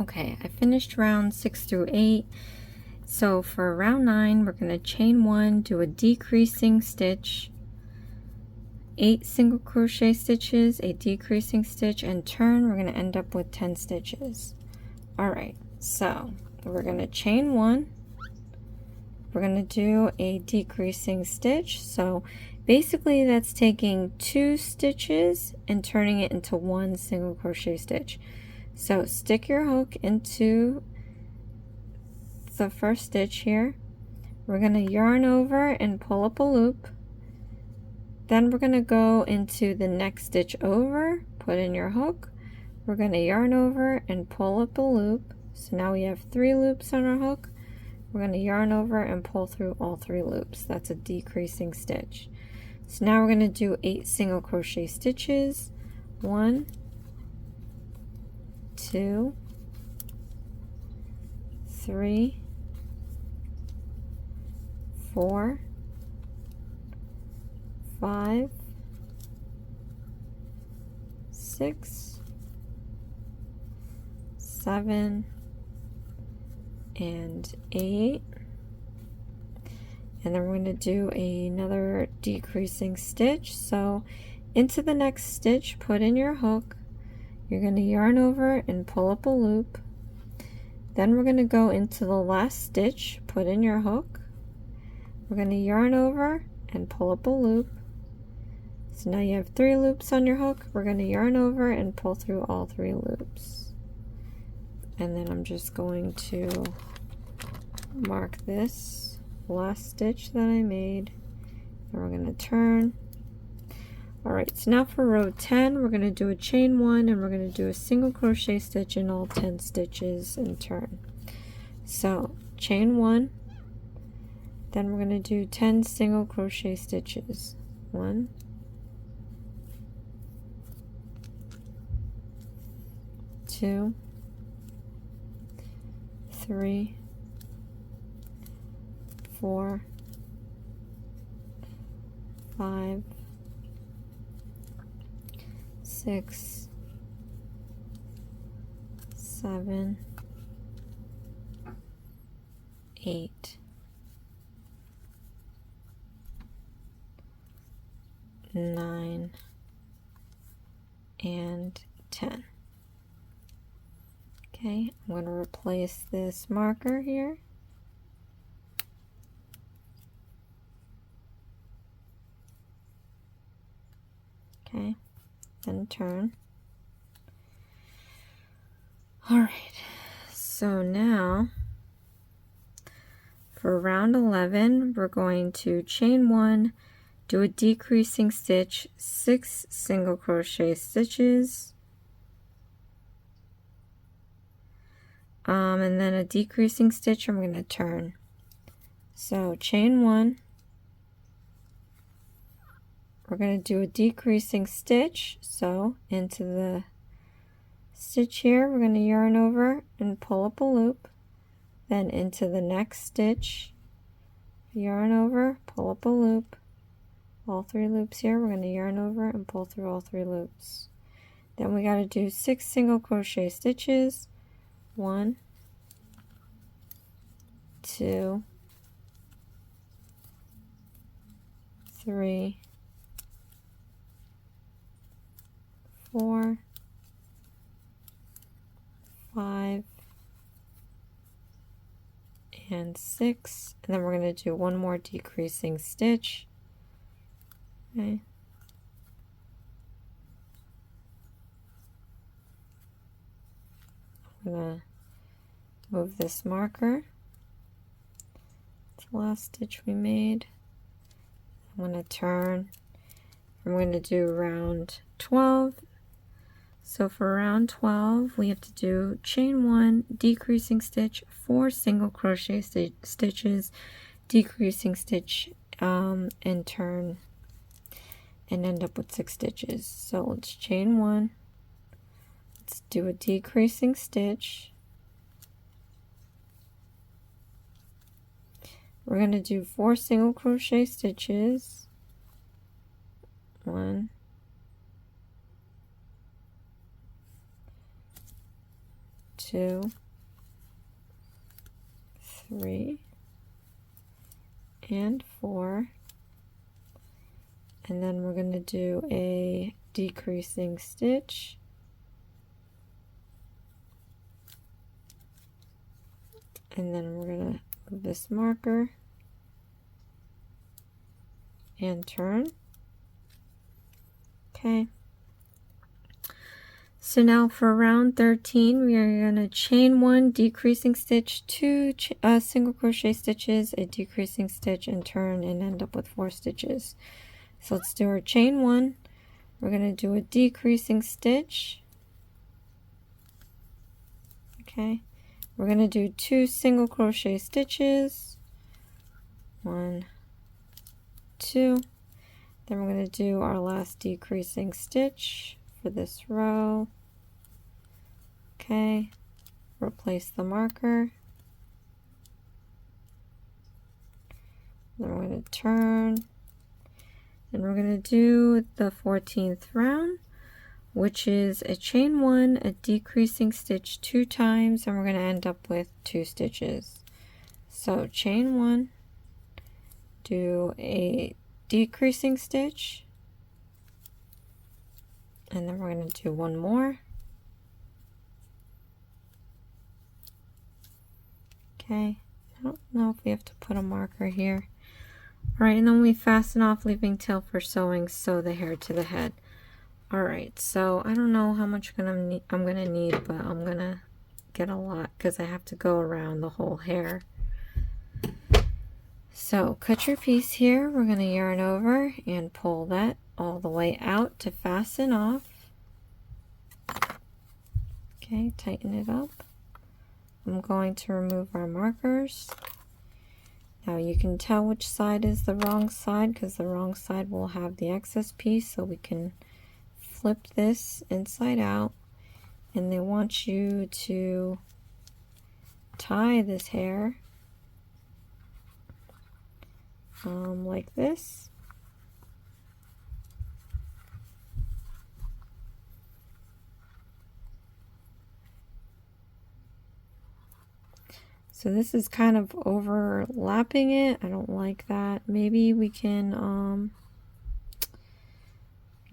Okay, I finished round 6 through 8. So for round 9, we're going to chain 1, do a decreasing stitch, 8 single crochet stitches, a decreasing stitch, and turn. We're going to end up with 10 stitches. Alright, so we're going to chain 1. We're going to do a decreasing stitch. So basically that's taking 2 stitches and turning it into 1 single crochet stitch. So stick your hook into the first stitch here. We're going to yarn over and pull up a loop. Then we're going to go into the next stitch over, put in your hook. We're going to yarn over and pull up a loop. So now we have 3 loops on our hook. We're going to yarn over and pull through all 3 loops. That's a decreasing stitch. So now we're going to do 8 single crochet stitches. 1, 2, 3, 4, 5, 6, 7, and 8. And then we're going to do another decreasing stitch. So into the next stitch, put in your hook. You're going to yarn over and pull up a loop. Then we're going to go into the last stitch, put in your hook. We're going to yarn over and pull up a loop. So now you have 3 loops on your hook. We're going to yarn over and pull through all 3 loops. And then I'm just going to mark this last stitch that I made. And we're going to turn. Alright, so now for row 10, we're going to do a chain 1 and we're going to do a single crochet stitch in all 10 stitches and turn. So chain 1, then we're going to do 10 single crochet stitches. 1, 2, 3, 4, 5, 6, 7, 8, 9, and 10. Okay, I'm going to replace this marker here. Okay, then turn. Alright, so now for round 11, we're going to chain 1, do a decreasing stitch, 6 single crochet stitches, and then a decreasing stitch, and we're going to turn. So chain 1, we're going to do a decreasing stitch, so into the stitch here, we're going to yarn over and pull up a loop, then into the next stitch, yarn over, pull up a loop, all 3 loops here, we're going to yarn over and pull through all 3 loops. Then we got to do 6 single crochet stitches, 1, 2, 3, 4, 5, and 6, and then we're going to do 1 more decreasing stitch. Okay. I'm going to move this marker. It's the last stitch we made. I'm going to turn. I'm going to do round 12. So for round 12, we have to do chain 1, decreasing stitch, 4 single crochet stitches, decreasing stitch, and turn, and end up with 6 stitches. So let's chain 1. Let's do a decreasing stitch. We're going to do 4 single crochet stitches. 1, 2, 2, 3, and 4, and then we're going to do a decreasing stitch, and then we're going to move this marker and turn. Okay. So now for round 13, we are going to chain 1, decreasing stitch, 2 single crochet stitches, a decreasing stitch, and turn, and end up with 4 stitches. So let's do our chain 1. We're going to do a decreasing stitch. Okay. We're going to do 2 single crochet stitches. 1, 2. Then we're going to do our last decreasing stitch for this row. Okay, replace the marker. Then we're going to turn. And we're going to do the 14th round, which is a chain 1, a decreasing stitch 2 times, and we're going to end up with 2 stitches. So chain 1, do a decreasing stitch, and then we're going to do 1 more. Okay, I don't know if we have to put a marker here. Alright, and then we fasten off, leaving tail for sewing, sew the hair to the head. Alright, so I don't know how much I'm gonna need, but I'm gonna get a lot because I have to go around the whole hair. So cut your piece here. We're gonna yarn over and pull that all the way out to fasten off. Okay, tighten it up. I'm going to remove our markers. Now you can tell which side is the wrong side because the wrong side will have the excess piece, so we can flip this inside out, and they want you to tie this hair like this. So this is kind of overlapping it. I don't like that. Maybe we can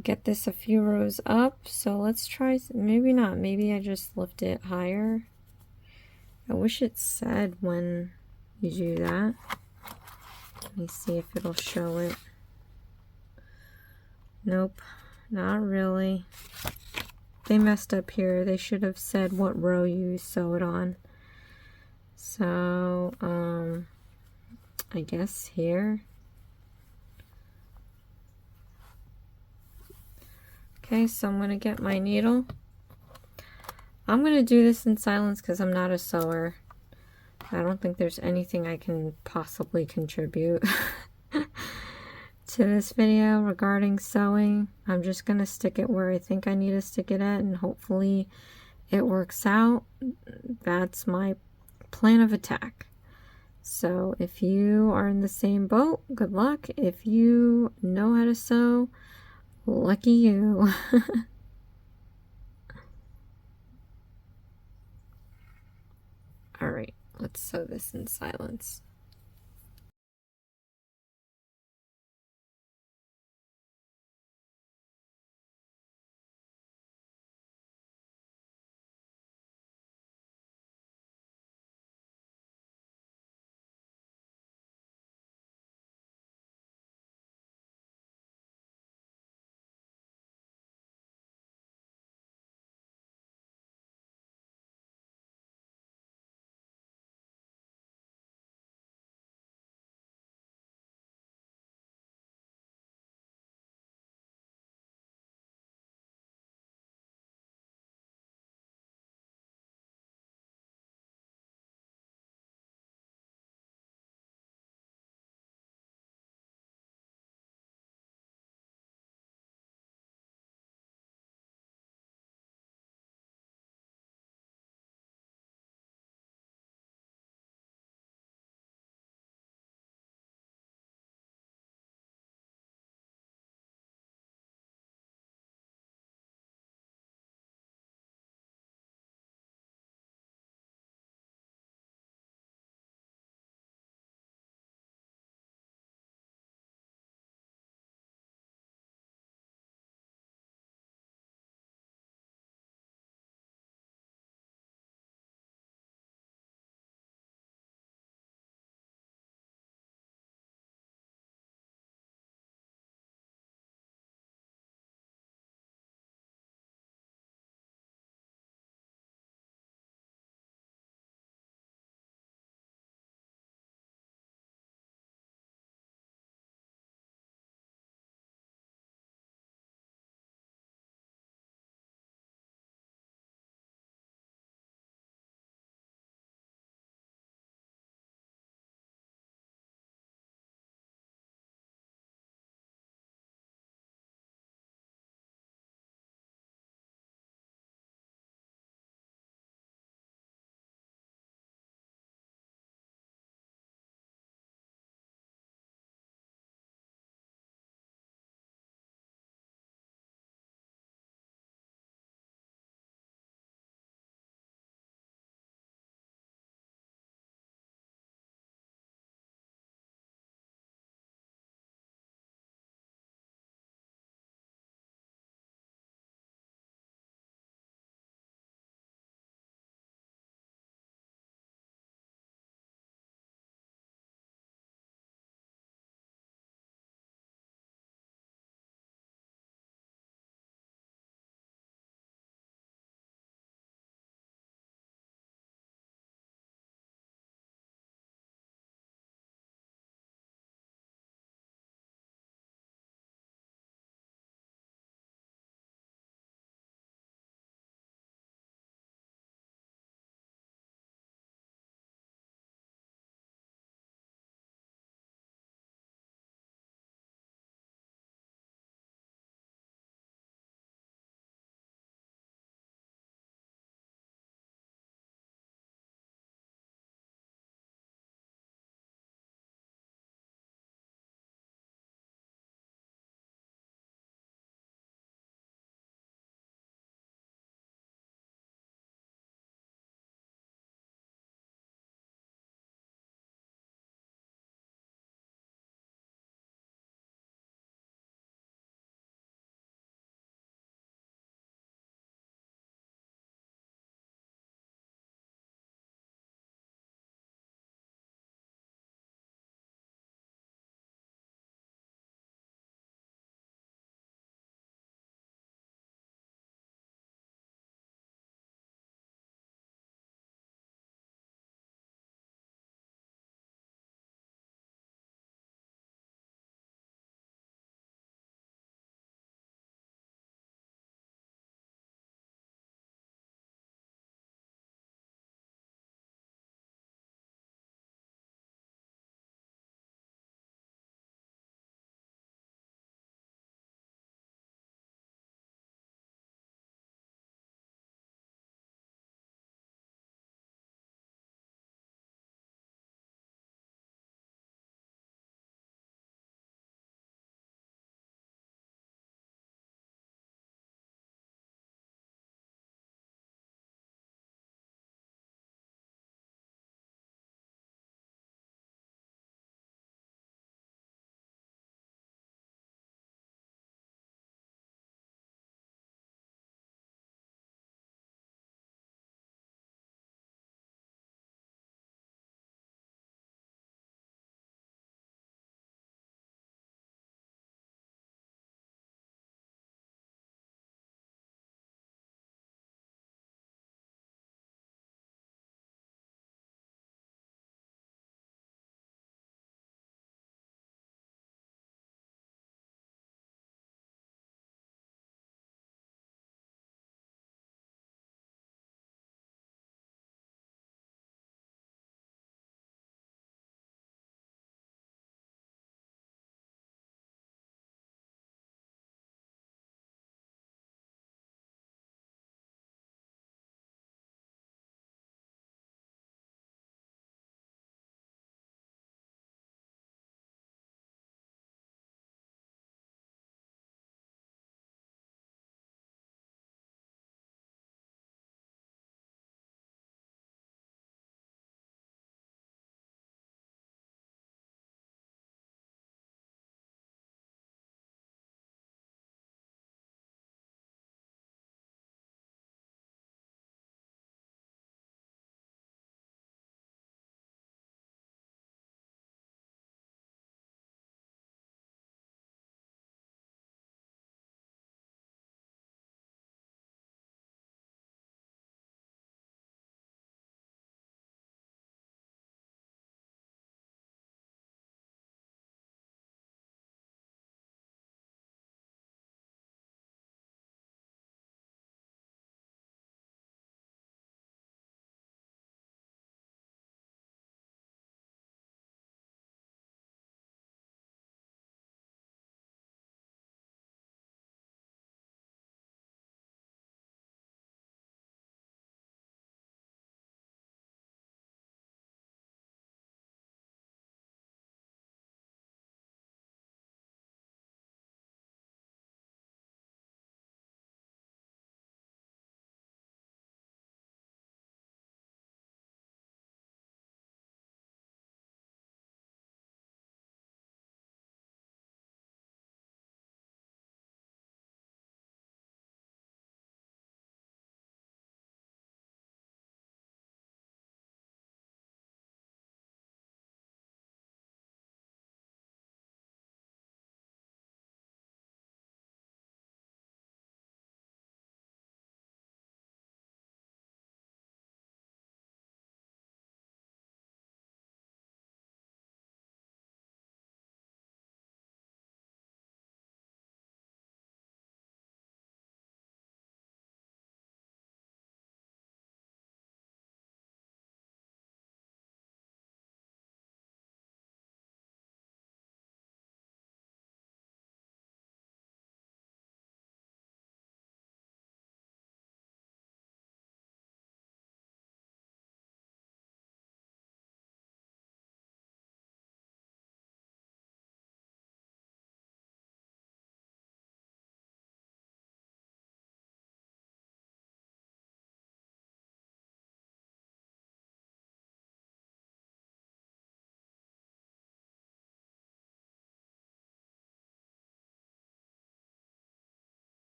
get this a few rows up. So let's try, maybe not. Maybe I just lift it higher. I wish it said when you do that. Let me see if it'll show it. Nope, not really. They messed up here. They should have said what row you sewed on. So, I guess here. Okay, so I'm going to get my needle. I'm going to do this in silence because I'm not a sewer. I don't think there's anything I can possibly contribute to this video regarding sewing. I'm just going to stick it where I think I need to stick it at, and hopefully it works out. That's my plan of attack. So if you are in the same boat, good luck. If you know how to sew, lucky you. All right, let's sew this in silence.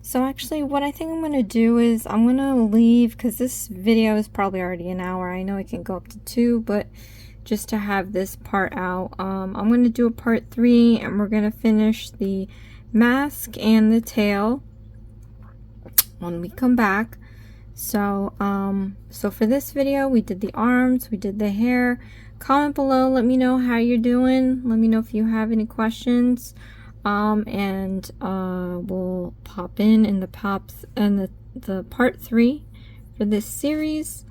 So actually what I think I'm going to do is I'm going to leave, because this video is probably already an hour. I know it can go up to 2, but just to have this part out, I'm going to do a part 3, and we're going to finish the mask and the tail when we come back. So so for this video we did the arms, we did the hair. Comment below, let me know how you're doing, let me know if you have any questions, and we'll pop in the pops and the part 3 for this series.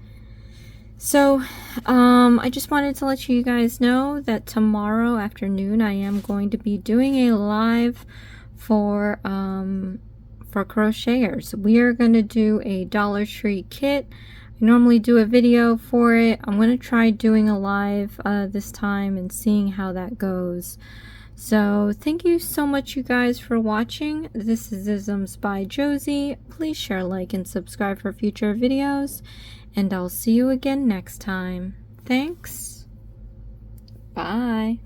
So I just wanted to let you guys know that tomorrow afternoon I am going to be doing a live for crocheters. We are going to do a Dollar Tree kit. I normally do a video for it. I'm going to try doing a live this time and seeing how that goes. So thank you so much, you guys, for watching. This is Isms by Josie. Please share, like, and subscribe for future videos, and I'll see you again next time. Thanks. Bye.